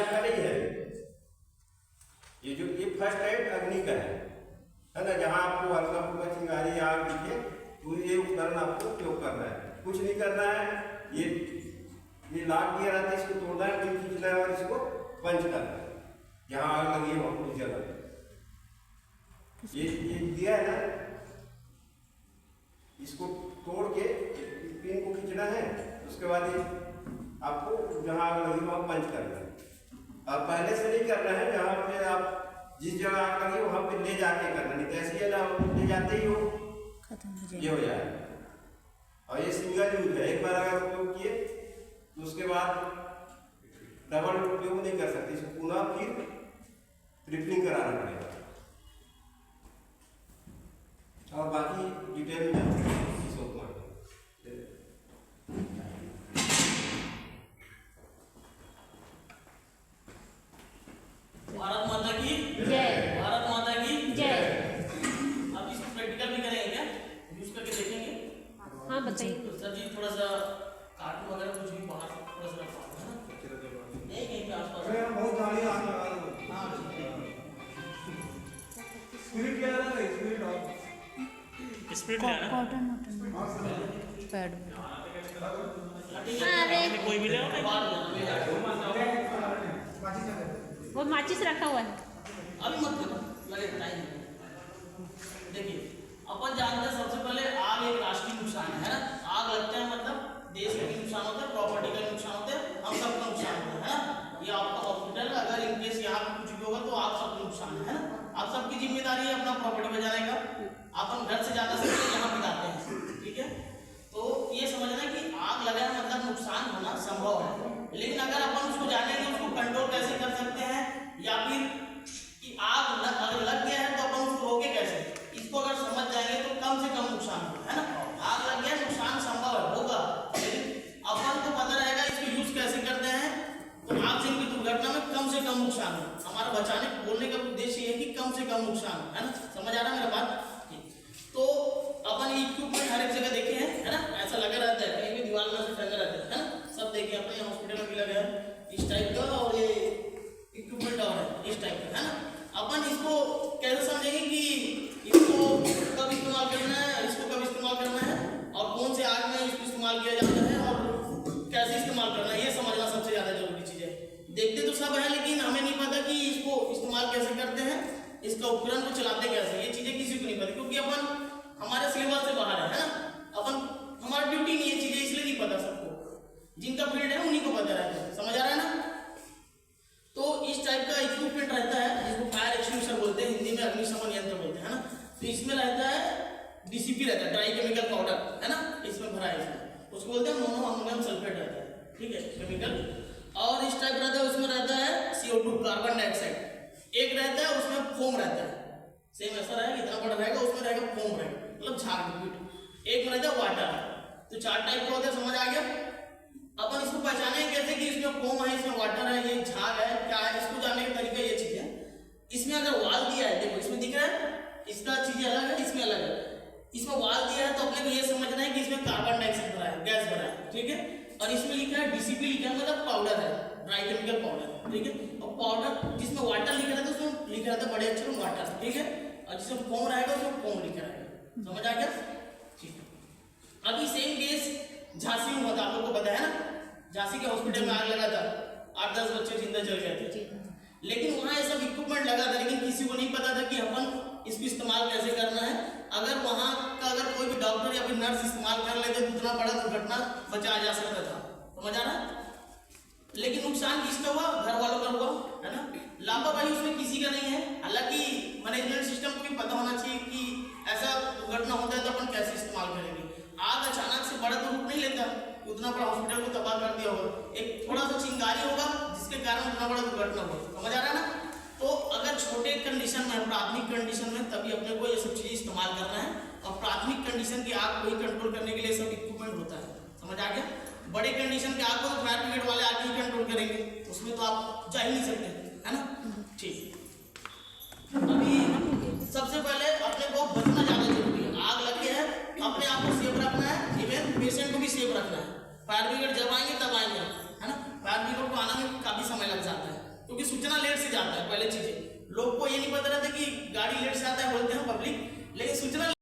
इसका नहीं है। ये जो ये फर्स्ट एड अग्नि का है ना, जहाँ आपको हल्का फुल्का चिंगारी आग दिखे तो ये उपकरण आपको उपयोग करना है। कुछ नहीं करना है, ये लाख दिया रहता है, इसको तोड़ना है, पिन खींचना है और इसको पंच करना है। जहाँ आग लगी है वहाँ कुछ जगह ये दिया है ना, इसको तोड़ के पिन को खींचना है, उसके बाद ये आपको जहाँ आग लगी वहाँ पंच करना है। अब पहले से नहीं करना है, जहाँ पे आप जिस जगह आग लगी वहाँ पे ले जाके करना, नहीं तो ऐसे ही ना ले जाते ही हो ये हो जाए। और ये सिंगल यूज है, एक बार अगर उपयोग किए तो उसके बाद डबल उपयोग नहीं कर सकते, इसको पुनः फिर ट्रिपलिंग कराना पड़ेगा। और बाकी डिटेल में भारत माता की जय, भारत माता की जय। अब इसको प्रैक्टिकल भी करेंगे क्या, यूज करके देखेंगे? हाँ बताइए। तो सर जी थोड़ा सा कार्टून वगैरह कुछ भी बाहर थोड़ा सा रखा है ना, नहीं कहीं के आसपास बहुत गाड़ी आग लगा दो। हाँ स्पिरिट क्या है ना, स्पिरिट ऑफ स्प्रिट लेना कॉटन पैड कोई भी ले वो माचिस रखा हुआ है। अभी मत करो, लगे टाइम। देखिए अपन जानते हैं सबसे पहले आग एक राष्ट्रीय नुकसान है ना, आग लगते हैं मतलब देश का भी नुकसान होता है, प्रॉपर्टी का नुकसान होता है, हम सबका नुकसान होता है ना। ये आपका हॉस्पिटल अगर इनकेस यहाँ पे कुछ भी होगा तो आप सबको नुकसान है ना, आप सबकी जिम्मेदारी है अपना प्रॉपर्टी बचाने का। अपन घर से ज्यादा से यहाँ बिताते हैं, ठीक है। तो ये समझना कि आग लगाना मतलब नुकसान होना संभव है, लेकिन अगर अपन उसको जानेंगे उसको कंट्रोल कैसे कर सकते हैं, या फिर कि आग अगर लग गया है तो अपन उसको रोके कैसे, इसको अगर समझ जाएंगे तो कम से कम नुकसान होगा है ना। आग लग गया नुकसान संभव है होगा, लेकिन अपन को पता रहेगा इसको यूज कैसे करते हैं तो आगजनी की दुर्घटना में कम से कम नुकसान हो। हमारा बचाने बोलने का उद्देश्य है कि कम से कम नुकसान है ना, समझ आ रहा है मेरा बात। तो अपन इक्विपमेंट हर एक जगह देखे हैं है ना, ऐसा लगा रहता है कहीं भी दीवार में से टंगा रहता है ना, सब देखे अपने हॉस्पिटल में भी लगा है इस टाइप का, और ये इक्विपमेंट और है इस टाइप का है ना। अपन इसको कैसे समझेंगे कि इसको कब इस्तेमाल करना है, इसको कब इस्तेमाल करना है, और कौन से आग में इसको इस्तेमाल किया जाता है और कैसे इस्तेमाल करना है, ये समझना सबसे ज्यादा जरूरी चीज है। देखते तो सब है लेकिन हमें नहीं पता कि इसको इस्तेमाल कैसे करते हैं, इसका उपकरण को चलाते कैसे, ये चीजें किसी को नहीं पता, क्योंकि अपन हमारे सिलेबस से बाहर है ना, अपन हमारा ड्यूटी नहीं है चीजें, इसलिए नहीं पता सबको, जिनका फील्ड है उन्हीं को पता रहता है, समझ आ रहा है ना। तो इस टाइप का इक्विपमेंट रहता है जिसको फायर एक्सटिंग्विशर बोलते हैं, हिंदी में अग्निशमन यंत्र बोलते हैं ना। तो इसमें रहता है डीसीपी रहता है, ड्राई केमिकल पाउडर है ना, इसमें भरा है, इसमें उसको बोलते हैं मोनो अमोनियम सल्फेट रहता है, ठीक है केमिकल। और इस टाइप रहता है उसमें रहता है CO2 कार्बन डाइऑक्साइड, एक रहता है उसमें फोम रहता है, सेम ऐसा रहेगा इतना बड़ा रहेगा, उसमें रहेगा फोम रहेगा मतलब झाग लिक्विड, एक में रहता है वाटर। तो 4 टाइप का होता है, समझ आ गया। अपन इसको पहचाने कैसे कि इसमें फोम है, इसमें वाटर है, ये झाग है, क्या है, इसको जानने का तरीका ये चीज है। इसमें अगर वाल दिया है, देखो इसमें दिख रहा है, इसका चीज अलग है, इसमें अलग है। इसमें वाल दिया है तो अपने को ये समझना है कि इसमें कार्बन डाइऑक्साइड भरा है, गैस भरा है, ठीक है। और इसमें लिखा है डीसीपी लिखा है मतलब पाउडर है, ड्राई केमिकल पाउडर, ठीक है। और पाउडर जिसमें वाटर लिखा रहता है उसमें लिखा रहता है बड़े अक्षर में वाटर, ठीक है। और जिसमें फोम रहेगा उसमें फोम लिखा रहेगा, समझ आ गया, ठीक है। अभी सेम केस झांसी में होता, आप लोग को पता है ना, झांसी के हॉस्पिटल में आग लगा था, 8-10 बच्चे जिंदा चल गए थे, लेकिन वहाँ ये सब इक्विपमेंट लगा था, लेकिन किसी को नहीं पता था कि अपन इसको इस्तेमाल कैसे करना है। अगर वहाँ का अगर कोई भी डॉक्टर या फिर नर्स इस्तेमाल कर लेते तो इतना बड़ा दुर्घटना बचाया जा सकता था, समझ आ रहा है। लेकिन नुकसान किसका हुआ, घर वालों का हुआ है ना, लापरवाही उसमें किसी का नहीं है। हालांकि मैनेजमेंट सिस्टम को भी पता होना चाहिए कि ऐसा दुर्घटना होता है तो अपन कैसे इस्तेमाल करेंगे। आग अचानक से बड़ा रूप नहीं लेता, उतना बड़ा हॉस्पिटल को तबाह कर दिया होगा, एक थोड़ा सा चिंगारी होगा जिसके कारण उतना बड़ा दुर्घटना हुआ, समझ आ रहा है ना। तो अगर छोटे कंडीशन में, प्राथमिक कंडीशन में, तभी अपने को ये सब चीजें इस्तेमाल करना है। और प्राथमिक कंडीशन की आग को ही कंट्रोल करने के लिए सब इक्विपमेंट होता है, समझ आ गया। बड़े कंडीशन के आग को तो फायर ब्रिगेड वाले आके ही कंट्रोल करेंगे, उसमें तो आप जा ही नहीं सकते, है ना, ठीक। अभी सबसे पहले अपने को बचना ज्यादा जरूरी है, आग लगी है अपने आप को सेफ रखना है, इवन पेशेंट को भी सेफ रखना है। फायर ब्रिगेड जब आएंगे तब आएंगे, है ना, फायर ब्रिगेड को आने में काफी समय लग जाता है, क्योंकि सूचना लेट से जाता है। पहले चीजें लोग को ये नहीं पता रहता कि गाड़ी लेट से आता है, बोलते हैं पब्लिक, लेकिन सूचना